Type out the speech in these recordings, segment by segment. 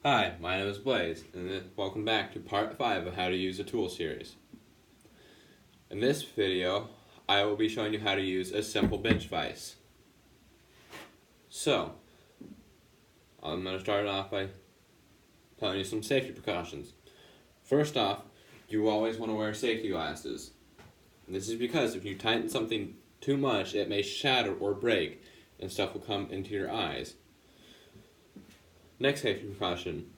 Hi, my name is Blaze, and welcome back to part 5 of How to Use a Tool series. In this video, I will be showing you how to use a simple bench vise. So, I'm going to start off by telling you some safety precautions. First off, you always want to wear safety glasses. And this is because if you tighten something too much, it may shatter or break, and stuff will come into your eyes. Next safety precaution.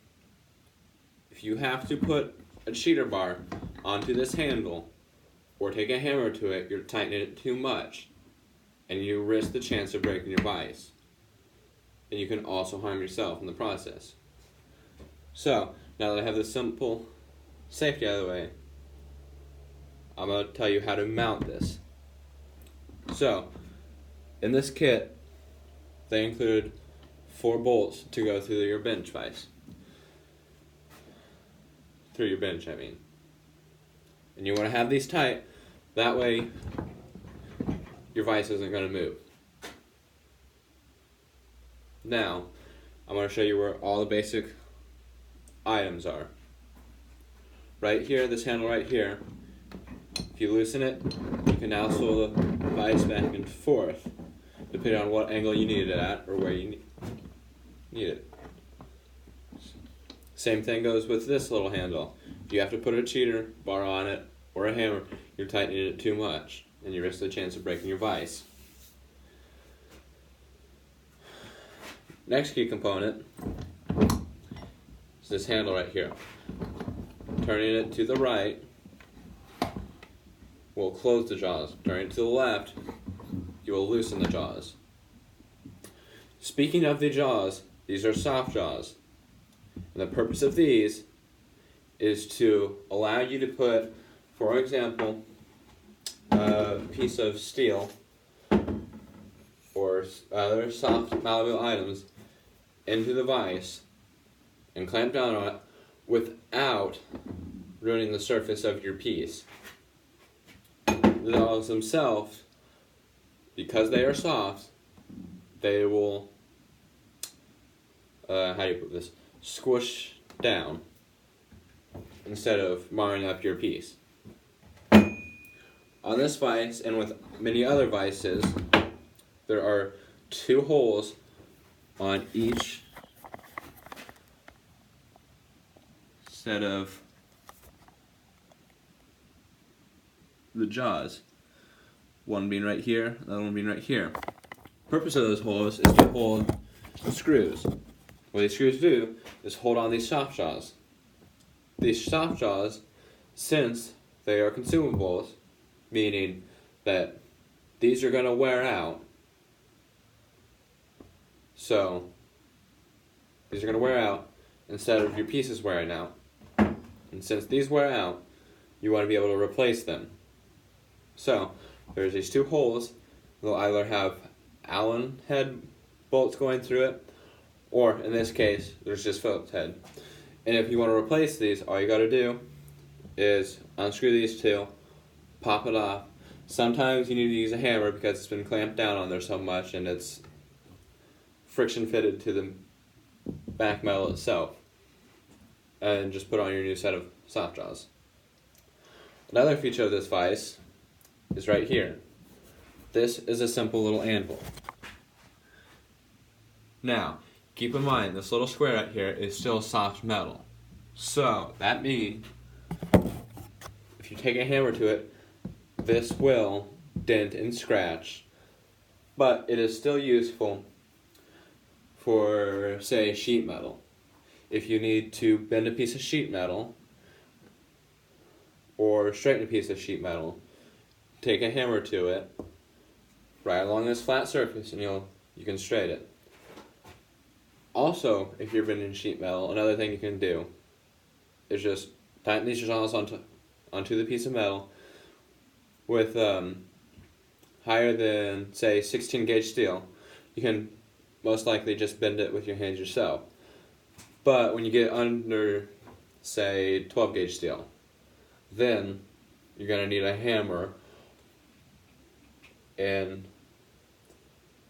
If you have to put a cheater bar onto this handle or take a hammer to it, you're tightening it too much and you risk the chance of breaking your vise. And you can also harm yourself in the process. So, now that I have this simple safety out of the way, I'm going to tell you how to mount this. So, in this kit, they included 4 bolts to go through your bench vise. Through your bench, I mean. And you want to have these tight, that way your vise isn't going to move. Now, I'm going to show you where all the basic items are. Right here, this handle right here, if you loosen it, you can now swirl the vise back and forth, depending on what angle you need it at, or where you need it. Same thing goes with this little handle. If you have to put a cheater bar on it or a hammer, you're tightening it too much and you risk the chance of breaking your vise. Next key component is this handle right here. Turning it to the right will close the jaws. Turning it to the left, you will loosen the jaws. Speaking of the jaws, these are soft jaws. And the purpose of these is to allow you to put, for example, a piece of steel or other soft malleable items into the vise and clamp down on it without ruining the surface of your piece. The jaws themselves, because they are soft, they will, how do you put this? Squish down instead of marring up your piece. On this vise, and with many other vices, there are 2 holes on each set of the jaws. One being right here, the other one being right here. The purpose of those holes is to hold the screws. What these screws do is hold on these soft jaws. These soft jaws, since they are consumables, meaning that these are going to wear out, so these are going to wear out instead of your pieces wearing out. And since these wear out, you want to be able to replace them. So there's these 2 holes. They'll either have Allen head bolts going through it, or in this case, there's just Phillips head. And if you want to replace these, all you got to do is unscrew these 2, pop it off. Sometimes you need to use a hammer because it's been clamped down on there so much and it's friction fitted to the back metal itself. And just put on your new set of soft jaws. Another feature of this vise is right here. This is a simple little anvil. Now, keep in mind, this little square right here is still soft metal. So, that means if you take a hammer to it, this will dent and scratch. But it is still useful for, say, sheet metal. If you need to bend a piece of sheet metal or straighten a piece of sheet metal, take a hammer to it, right along this flat surface, and you can straighten it. Also, if you're bending sheet metal, another thing you can do is just tighten these jaws onto the piece of metal with higher than, say, 16 gauge steel. You can most likely just bend it with your hands yourself. But when you get under, say, 12 gauge steel, then you're going to need a hammer and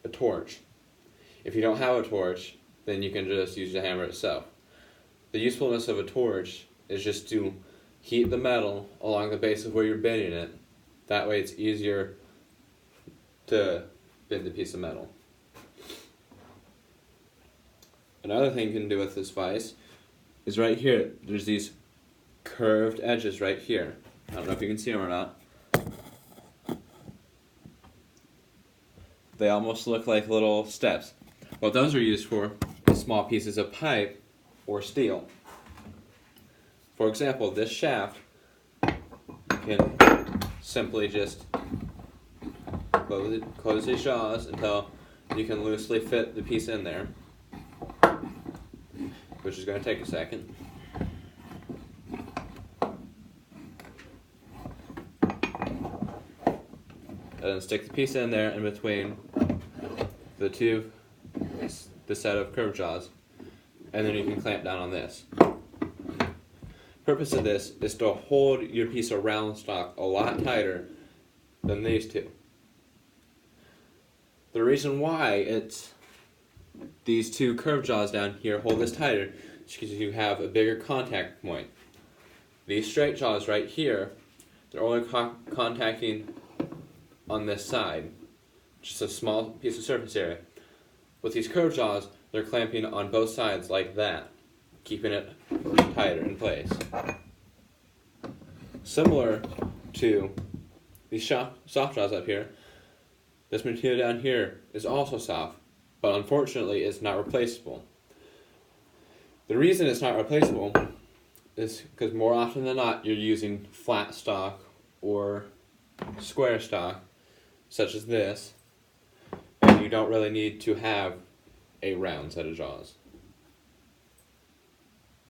a torch. If you don't have a torch, then you can just use the hammer itself. the usefulness of a torch is just to heat the metal along the base of where you're bending it. That way it's easier to bend the piece of metal. Another thing you can do with this vise is right here. There's these curved edges right here. I don't know if you can see them or not. They almost look like little steps. What those are used for is small pieces of pipe or steel. For example, this shaft, you can simply just close these jaws until you can loosely fit the piece in there, which is going to take a second. And then stick the piece in there in between the set of curved jaws, and then you can clamp down on this. Purpose of this is to hold your piece of round stock a lot tighter than these two. The reason why these two curved jaws down here hold this tighter is because you have a bigger contact point. These straight jaws right here, they're only contacting on this side, just a small piece of surface area. With these curved jaws, they're clamping on both sides like that, keeping it tighter in place. Similar to these soft jaws up here, this material down here is also soft, but unfortunately it's not replaceable. The reason it's not replaceable is because more often than not you're using flat stock or square stock, such as this, and you don't really need to have a round set of jaws.